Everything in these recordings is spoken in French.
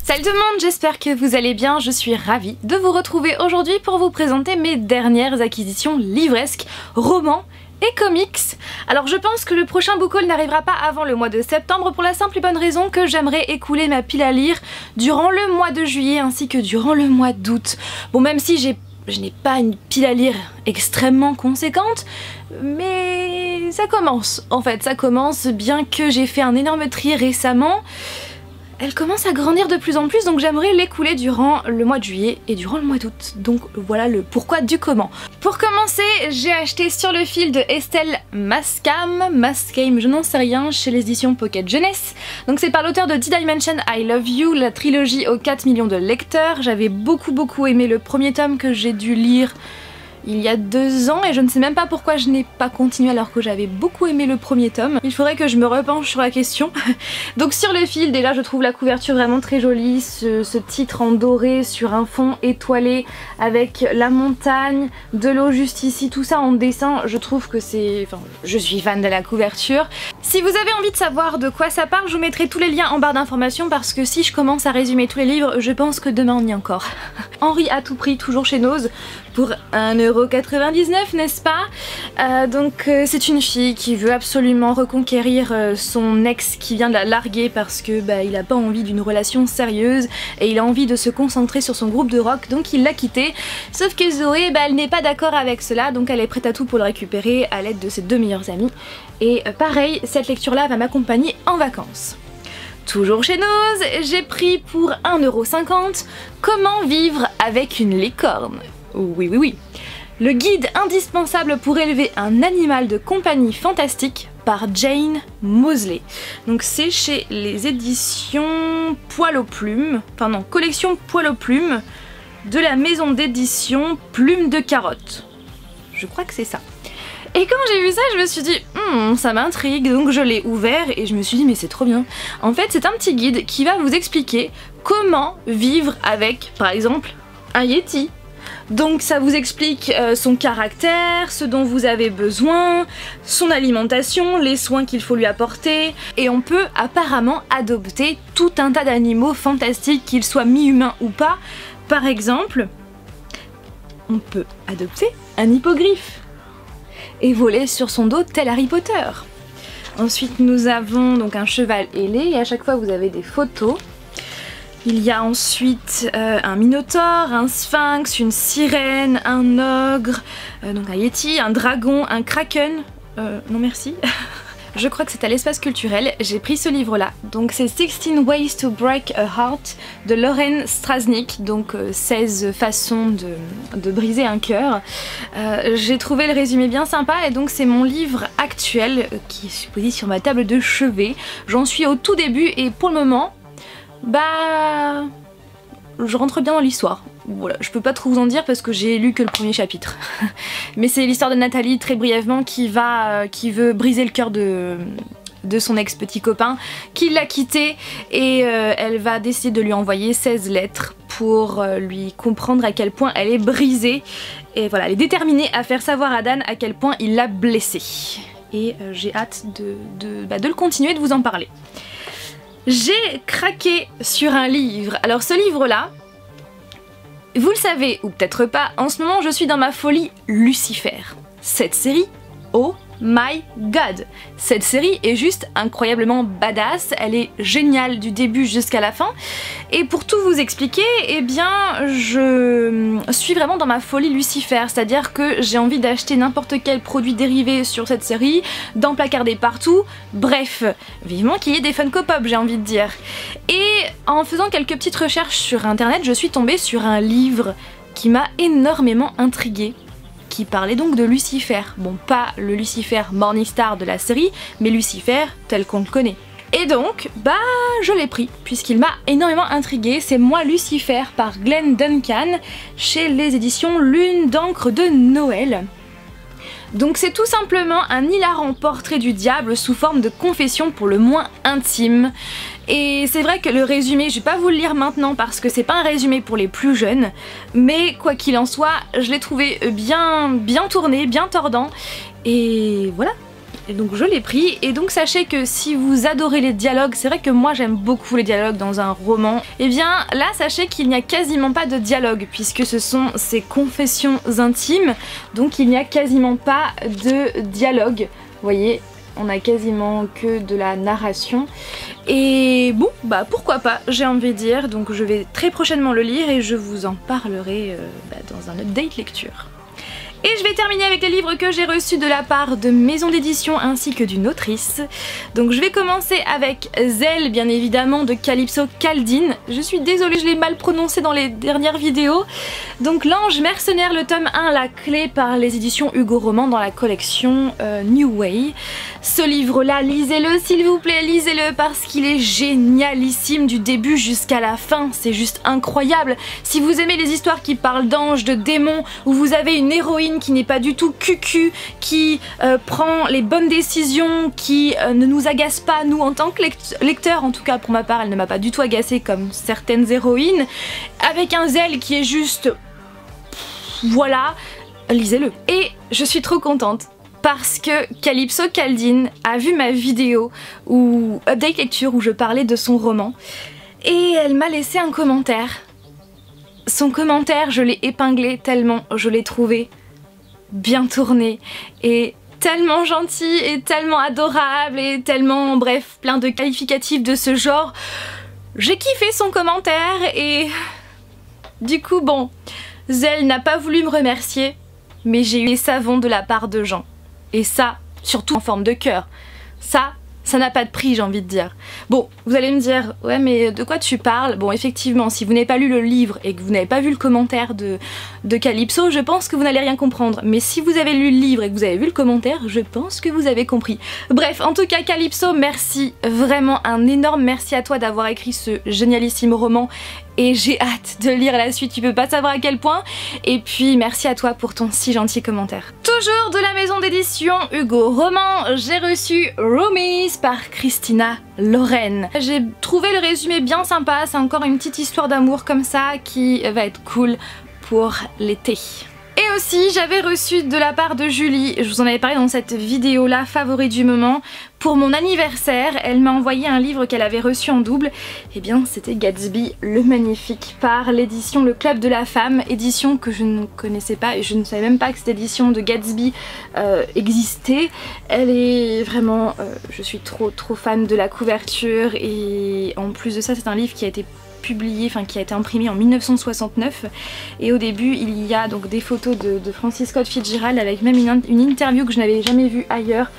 Salut tout le monde, j'espère que vous allez bien, je suis ravie de vous retrouver aujourd'hui pour vous présenter mes dernières acquisitions livresques, romans et comics. Alors je pense que le prochain book haul n'arrivera pas avant le mois de septembre pour la simple et bonne raison que j'aimerais écouler ma pile à lire durant le mois de juillet ainsi que durant le mois d'août. Bon, même si je n'ai pas une pile à lire extrêmement conséquente, mais ça commence, en fait, ça commence, bien que j'ai fait un énorme tri récemment. Elle commence à grandir de plus en plus, donc j'aimerais l'écouler durant le mois de juillet et durant le mois d'août. Donc voilà le pourquoi du comment. Pour commencer, j'ai acheté Sur le fil de Estelle Mascam, je n'en sais rien, chez les éditions Pocket Jeunesse. Donc c'est par l'auteur de D-Dimension I Love You, la trilogie aux 4 millions de lecteurs. J'avais beaucoup aimé le premier tome que j'ai dû lire il y a 2 ans et je ne sais même pas pourquoi je n'ai pas continué alors que j'avais beaucoup aimé le premier tome. Il faudrait que je me repenche sur la question. Donc Sur le fil, déjà je trouve la couverture vraiment très jolie, ce titre en doré sur un fond étoilé avec la montagne, de l'eau juste ici, tout ça en dessin, je trouve que c'est... Enfin, je suis fan de la couverture. Si vous avez envie de savoir de quoi ça parle, je vous mettrai tous les liens en barre d'informations parce que si je commence à résumer tous les livres, je pense que demain on y est encore. Henri à tout prix, toujours chez Nose, pour 1,99 €, n'est-ce pas? Donc c'est une fille qui veut absolument reconquérir son ex qui vient de la larguer parce que il a pas envie d'une relation sérieuse et il a envie de se concentrer sur son groupe de rock, donc il l'a quitté. Sauf que Zoé, elle n'est pas d'accord avec cela, donc elle est prête à tout pour le récupérer à l'aide de ses 2 meilleures amies. Et pareil, cette lecture-là va m'accompagner en vacances. Toujours chez Nose, j'ai pris pour 1,50 € Comment vivre avec une licorne. Oui. Le guide indispensable pour élever un animal de compagnie fantastique par Jane Moseley. Donc c'est chez les éditions Poil aux Plumes, enfin non, collection Poil aux Plumes de la maison d'édition Plume de Carotte. Je crois que c'est ça. Et quand j'ai vu ça, je me suis dit, ça m'intrigue, donc je l'ai ouvert et je me suis dit, mais c'est trop bien. En fait, c'est un petit guide qui va vous expliquer comment vivre avec, par exemple, un Yeti. Donc ça vous explique son caractère, ce dont vous avez besoin, son alimentation, les soins qu'il faut lui apporter. Et on peut apparemment adopter tout un tas d'animaux fantastiques, qu'ils soient mi-humains ou pas. Par exemple, on peut adopter un hippogriffe et voler sur son dos tel Harry Potter. Ensuite nous avons donc un cheval ailé et à chaque fois vous avez des photos. Il y a ensuite un minotaure, un sphinx, une sirène, un ogre, donc un yeti, un dragon, un kraken. Non merci. Je crois que c'est à l'espace culturel, j'ai pris ce livre-là. Donc c'est 16 Ways to Break a Heart de Lauren Strasnick, donc 16 façons de briser un cœur. J'ai trouvé le résumé bien sympa et donc c'est mon livre actuel qui est posé sur ma table de chevet. J'en suis au tout début et pour le moment, je rentre bien dans l'histoire. Voilà, je peux pas trop vous en dire parce que j'ai lu que le premier chapitre. Mais c'est l'histoire de Nathalie, très brièvement, qui veut briser le cœur de son ex-petit copain, qui l'a quitté et elle va décider de lui envoyer 16 lettres pour lui comprendre à quel point elle est brisée. Et voilà, elle est déterminée à faire savoir à Dan à quel point il l'a blessée. Et j'ai hâte de le continuer, de vous en parler. J'ai craqué sur un livre. Alors ce livre-là, vous le savez ou peut-être pas, en ce moment je suis dans ma folie Lucifer. Cette série, oh my god! Cette série est juste incroyablement badass, elle est géniale du début jusqu'à la fin. Et pour tout vous expliquer, eh bien je suis vraiment dans ma folie Lucifer, c'est-à-dire que j'ai envie d'acheter n'importe quel produit dérivé sur cette série, d'en placarder partout, bref, vivement qu'il y ait des Funko Pop, j'ai envie de dire. Et en faisant quelques petites recherches sur internet, je suis tombée sur un livre qui m'a énormément intriguée, qui parlait donc de Lucifer. Bon, pas le Lucifer Morningstar de la série, mais Lucifer tel qu'on le connaît. Et donc, je l'ai pris, puisqu'il m'a énormément intriguée. C'est Moi Lucifer par Glenn Duncan, chez les éditions Lune d'encre de Noël. Donc c'est tout simplement un hilarant portrait du diable sous forme de confession pour le moins intime. Et c'est vrai que le résumé, je vais pas vous le lire maintenant parce que c'est pas un résumé pour les plus jeunes, mais quoi qu'il en soit, je l'ai trouvé bien tourné, bien tordant, et voilà. Et donc je l'ai pris, et donc sachez que si vous adorez les dialogues, c'est vrai que moi j'aime beaucoup les dialogues dans un roman, et bien là sachez qu'il n'y a quasiment pas de dialogue puisque ce sont ses confessions intimes, donc il n'y a quasiment pas de dialogue, vous voyez, on a quasiment que de la narration, et bon bah pourquoi pas, j'ai envie de dire, donc je vais très prochainement le lire et je vous en parlerai dans un update lecture. Et je vais terminer avec les livres que j'ai reçus de la part de maisons d'édition ainsi que d'une autrice. Donc je vais commencer avec Zèle, bien évidemment, de Calypso Caldine. Je suis désolée, je l'ai mal prononcé dans les dernières vidéos. Donc L'Ange mercenaire, le tome 1, la clé, par les éditions Hugo Roman dans la collection New Way. Ce livre-là, lisez-le s'il vous plaît, lisez-le parce qu'il est génialissime du début jusqu'à la fin. C'est juste incroyable. Si vous aimez les histoires qui parlent d'anges, de démons, où vous avez une héroïne qui n'est pas du tout cucu, qui prend les bonnes décisions, qui ne nous agace pas, nous en tant que lecteurs, en tout cas pour ma part elle ne m'a pas du tout agacée comme certaines héroïnes, avec un zèle qui est juste... voilà, lisez-le. Et je suis trop contente parce que Calypso Caldine a vu ma vidéo ou update lecture où je parlais de son roman et elle m'a laissé un commentaire. Son commentaire, je l'ai épinglé tellement je l'ai trouvé bien tourné et tellement gentil et tellement adorable et tellement, bref, plein de qualificatifs de ce genre. J'ai kiffé son commentaire et du coup bon, Zèle n'a pas voulu me remercier, mais j'ai eu des savons de la part de Jean. Et ça, surtout en forme de cœur. Ça n'a pas de prix, j'ai envie de dire. Bon, vous allez me dire, ouais mais de quoi tu parles? Bon, effectivement, si vous n'avez pas lu le livre et que vous n'avez pas vu le commentaire de Calypso, je pense que vous n'allez rien comprendre. Mais si vous avez lu le livre et que vous avez vu le commentaire, je pense que vous avez compris. Bref, en tout cas, Calypso, merci. Vraiment un énorme merci à toi d'avoir écrit ce génialissime roman. Et j'ai hâte de lire la suite, tu peux pas savoir à quel point. Et puis merci à toi pour ton si gentil commentaire. Toujours de la maison d'édition Hugo Roman, j'ai reçu Roomies par Christina Lauren. J'ai trouvé le résumé bien sympa, c'est encore une petite histoire d'amour comme ça qui va être cool pour l'été. Et aussi j'avais reçu de la part de Julie, je vous en avais parlé dans cette vidéo là, favori du moment, pour mon anniversaire, elle m'a envoyé un livre qu'elle avait reçu en double, et bien c'était Gatsby le Magnifique par l'édition Le Club de la Femme, édition que je ne connaissais pas et je ne savais même pas que cette édition de Gatsby existait. Elle est vraiment, je suis trop fan de la couverture et en plus de ça c'est un livre qui a été publié, enfin qui a été imprimé en 1969 et au début il y a donc des photos de Francis Scott Fitzgerald avec même une interview que je n'avais jamais vue ailleurs.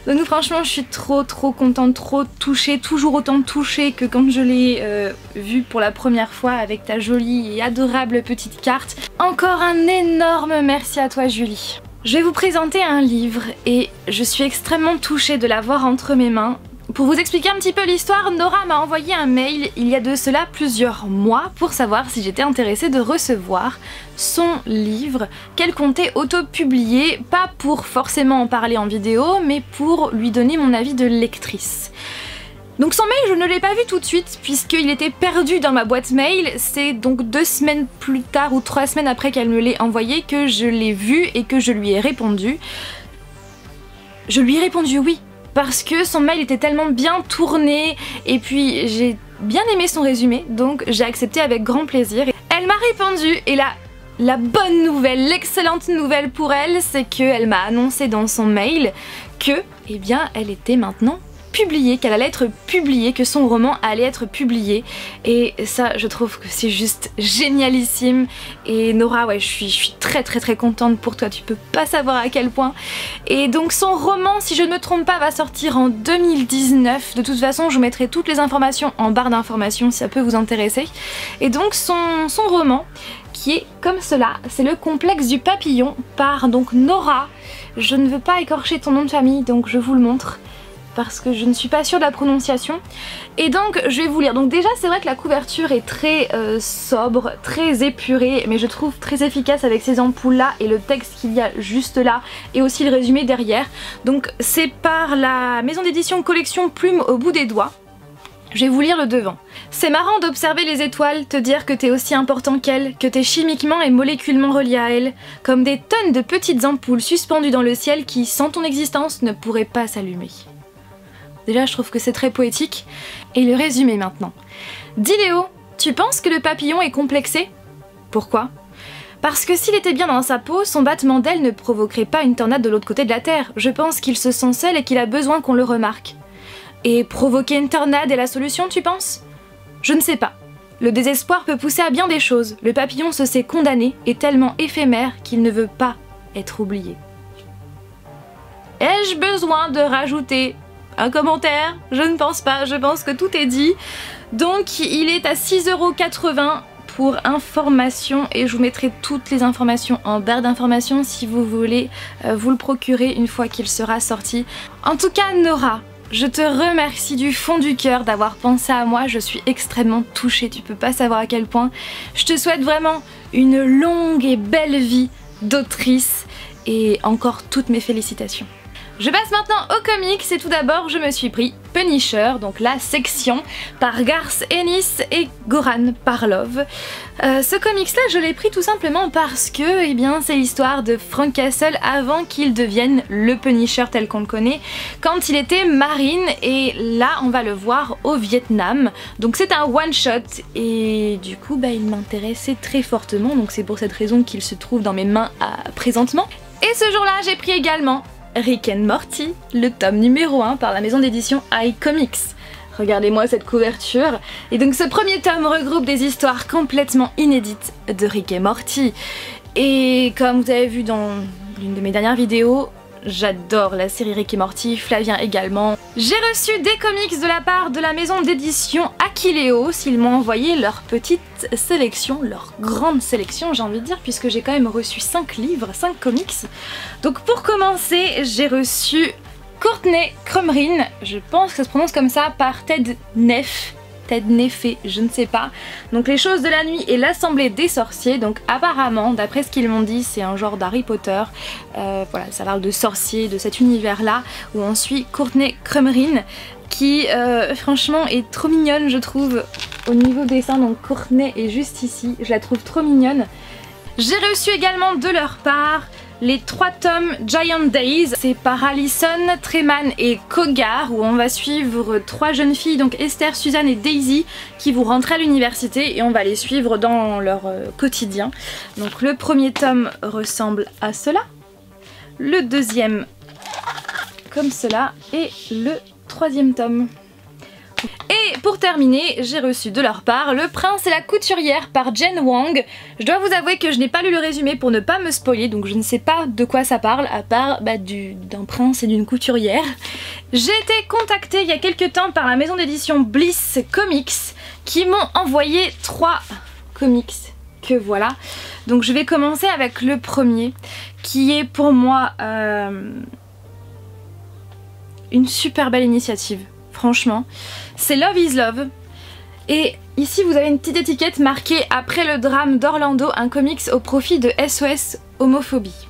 Donc franchement je suis trop contente, trop touchée, toujours autant touchée que quand je l'ai vue pour la première fois avec ta jolie et adorable petite carte. Encore un énorme merci à toi Julie. Je vais vous présenter un livre et je suis extrêmement touchée de l'avoir entre mes mains. Pour vous expliquer un petit peu l'histoire, Nora m'a envoyé un mail il y a de cela plusieurs mois pour savoir si j'étais intéressée de recevoir son livre qu'elle comptait auto-publier, pas pour forcément en parler en vidéo, mais pour lui donner mon avis de lectrice. Donc son mail je ne l'ai pas vu tout de suite puisqu'il était perdu dans ma boîte mail, c'est donc 2 semaines plus tard ou 3 semaines après qu'elle me l'ait envoyé que je l'ai vu et que je lui ai répondu. Je lui ai répondu oui. Parce que son mail était tellement bien tourné et puis j'ai bien aimé son résumé, donc j'ai accepté avec grand plaisir. Elle m'a répondu et la bonne nouvelle, l'excellente nouvelle pour elle, c'est qu'elle m'a annoncé dans son mail que, eh bien, elle était maintenant publiée, qu'elle allait être publiée, que son roman allait être publié. Et ça, je trouve que c'est juste génialissime. Et Nora, ouais, je suis très contente pour toi, tu peux pas savoir à quel point. Et donc son roman, si je ne me trompe pas, va sortir en 2019. De toute façon, je vous mettrai toutes les informations en barre d'informations si ça peut vous intéresser. Et donc son roman, qui est comme cela, c'est Le Complexe du Papillon par donc Nora. Je ne veux pas écorcher ton nom de famille, donc je vous le montre parce que je ne suis pas sûre de la prononciation. Et donc je vais vous lire. Donc déjà c'est vrai que la couverture est très sobre, très épurée, mais je trouve très efficace avec ces ampoules là et le texte qu'il y a juste là et aussi le résumé derrière. Donc c'est par la maison d'édition Collection Plume au bout des doigts. Je vais vous lire le devant. C'est marrant d'observer les étoiles, te dire que t'es aussi important qu'elles, que t'es chimiquement et moléculairement relié à elles, comme des tonnes de petites ampoules suspendues dans le ciel qui, sans ton existence, ne pourraient pas s'allumer. Déjà, je trouve que c'est très poétique. Et le résumé maintenant. Dis Léo, tu penses que le papillon est complexé? Pourquoi? Parce que s'il était bien dans sa peau, son battement d'aile ne provoquerait pas une tornade de l'autre côté de la Terre. Je pense qu'il se sent seul et qu'il a besoin qu'on le remarque. Et provoquer une tornade est la solution, tu penses? Je ne sais pas. Le désespoir peut pousser à bien des choses. Le papillon se sait condamné et tellement éphémère qu'il ne veut pas être oublié. Ai-je besoin de rajouter un commentaire? Je ne pense pas, je pense que tout est dit. Donc il est à 6,80 € pour information et je vous mettrai toutes les informations en barre d'informations si vous voulez vous le procurer une fois qu'il sera sorti. En tout cas Nora, je te remercie du fond du cœur d'avoir pensé à moi, je suis extrêmement touchée, tu peux pas savoir à quel point. Je te souhaite vraiment une longue et belle vie d'autrice et encore toutes mes félicitations. Je passe maintenant aux comics et tout d'abord je me suis pris Punisher, donc la section par Garth Ennis et Goran Parlov. Ce comics là je l'ai pris tout simplement parce que c'est l'histoire de Frank Castle avant qu'il devienne le Punisher tel qu'on le connaît, quand il était marine et là on va le voir au Vietnam. Donc c'est un one shot et du coup il m'intéressait très fortement, donc c'est pour cette raison qu'il se trouve dans mes mains présentement. Et ce jour là j'ai pris également Rick and Morty, le tome numéro 1 par la maison d'édition iComics. Regardez-moi cette couverture. Et donc ce premier tome regroupe des histoires complètement inédites de Rick et Morty. Et comme vous avez vu dans l'une de mes dernières vidéos, j'adore la série Rick et Morty, Flavien également. J'ai reçu des comics de la part de la maison d'édition Akileos. Ils m'ont envoyé leur petite sélection, leur grande sélection j'ai envie de dire, puisque j'ai quand même reçu 5 livres, 5 comics. Donc pour commencer, j'ai reçu Courtney Crumrin, je pense que ça se prononce comme ça, par Ted Neff. Ted Neffé, je ne sais pas. Donc les choses de la nuit et l'assemblée des sorciers. Donc apparemment, d'après ce qu'ils m'ont dit, c'est un genre d'Harry Potter. Voilà, ça parle de sorciers, de cet univers-là, où on suit Courtney Crumrin, qui franchement est trop mignonne, je trouve, au niveau dessin. Donc Courtney est juste ici, je la trouve trop mignonne. J'ai reçu également de leur part les 3 tomes Giant Days, c'est par Alison, Treman et Kogar, où on va suivre 3 jeunes filles, donc Esther, Suzanne et Daisy, qui vont rentrer à l'université et on va les suivre dans leur quotidien. Donc le premier tome ressemble à cela, le deuxième comme cela et le troisième tome. Et pour terminer, j'ai reçu de leur part Le Prince et la Couturière par Jen Wang. Je dois vous avouer que je n'ai pas lu le résumé pour ne pas me spoiler, donc je ne sais pas de quoi ça parle, à part d'un prince et d'une couturière. J'ai été contactée il y a quelques temps par la maison d'édition Bliss Comics, qui m'ont envoyé 3 comics, que voilà. Donc je vais commencer avec le premier, qui est pour moi une super belle initiative. Franchement, c'est Love is Love. Et ici vous avez une petite étiquette marquée « Après le drame d'Orlando, un comics au profit de SOS Homophobie ».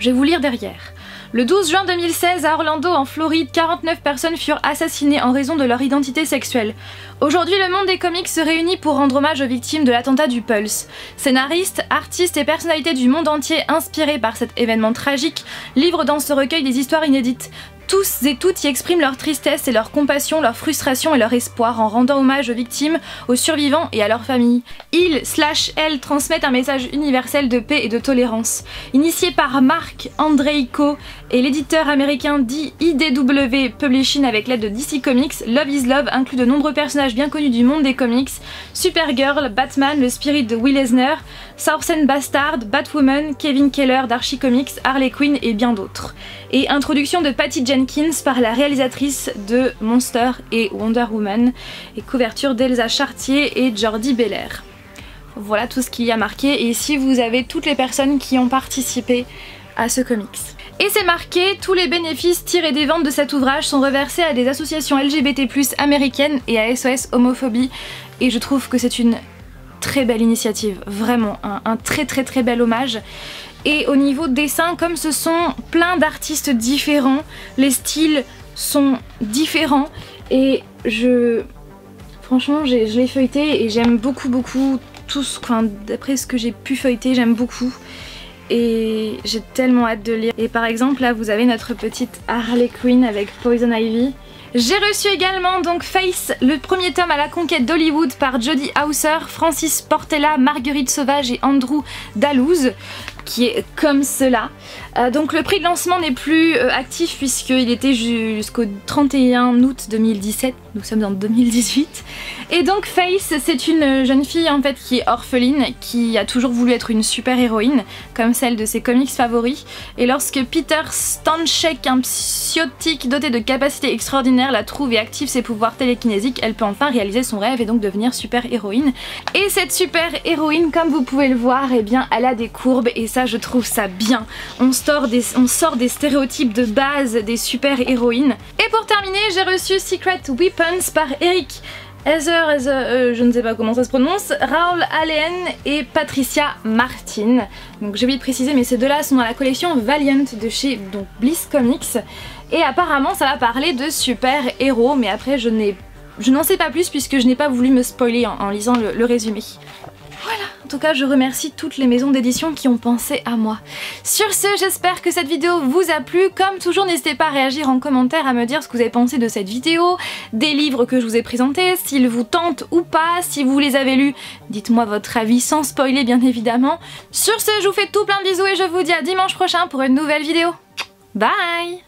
Je vais vous lire derrière. Le 12 juin 2016, à Orlando, en Floride, 49 personnes furent assassinées en raison de leur identité sexuelle. Aujourd'hui, le monde des comics se réunit pour rendre hommage aux victimes de l'attentat du Pulse. Scénaristes, artistes et personnalités du monde entier inspirés par cet événement tragique livrent dans ce recueil des histoires inédites. Tous et toutes y expriment leur tristesse et leur compassion, leur frustration et leur espoir en rendant hommage aux victimes, aux survivants et à leurs familles. Ils/elles transmettent un message universel de paix et de tolérance. Initié par Marc Andreïko et l'éditeur américain IDW Publishing avec l'aide de DC Comics, Love is Love inclut de nombreux personnages bien connus du monde des comics: Supergirl, Batman, le Spirit de Will Eisner, Saucen Bastard, Batwoman, Kevin Keller d'Archie Comics, Harley Quinn et bien d'autres. Et introduction de Patty Jenkins par la réalisatrice de Monster et Wonder Woman, et couverture d'Elsa Chartier et Jordi Belair. Voilà tout ce qu'il y a marqué, et ici vous avez toutes les personnes qui ont participé à ce comics. Et c'est marqué: tous les bénéfices tirés des ventes de cet ouvrage sont reversés à des associations LGBT+ américaines et à SOS Homophobie, et je trouve que c'est une très belle initiative, vraiment un très bel hommage. Et au niveau dessin, comme ce sont plein d'artistes différents, les styles sont différents et je Franchement je l'ai feuilleté et j'aime beaucoup tout ce, d'après ce que j'ai pu feuilleter, j'aime beaucoup. Et j'ai tellement hâte de lire. Et par exemple là vous avez notre petite Harley Quinn avec Poison Ivy. J'ai reçu également donc Face, le premier tome à la conquête d'Hollywood par Jody Hauser, Francis Portela, Marguerite Sauvage et Andrew Dallouz, qui est comme cela. Donc le prix de lancement n'est plus actif puisqu'il était jusqu'au 31 août 2017, nous sommes en 2018. Et donc Face, c'est une jeune fille en fait qui est orpheline, qui a toujours voulu être une super héroïne, comme celle de ses comics favoris. Et lorsque Peter Stanchek, un psychotique doté de capacités extraordinaires, la trouve et active ses pouvoirs télékinésiques, elle peut enfin réaliser son rêve et donc devenir super héroïne. Et cette super héroïne, comme vous pouvez le voir, eh bien elle a des courbes et ça je trouve ça bien. On sort des stéréotypes de base des super héroïnes. Et pour terminer, j'ai reçu Secret Weapons par Eric je ne sais pas comment ça se prononce, Raoul Allen et Patricia Martin. Donc j'ai oublié de préciser, mais ces deux-là sont dans la collection Valiant de chez donc Bliss Comics. Et apparemment ça va parler de super héros, mais après je n'en sais pas plus puisque je n'ai pas voulu me spoiler en lisant le résumé. Voilà, en tout cas je remercie toutes les maisons d'édition qui ont pensé à moi. Sur ce, j'espère que cette vidéo vous a plu. Comme toujours, n'hésitez pas à réagir en commentaire, à me dire ce que vous avez pensé de cette vidéo, des livres que je vous ai présentés, s'ils vous tentent ou pas, si vous les avez lus, dites-moi votre avis sans spoiler bien évidemment. Sur ce, je vous fais tout plein de bisous et je vous dis à dimanche prochain pour une nouvelle vidéo. Bye!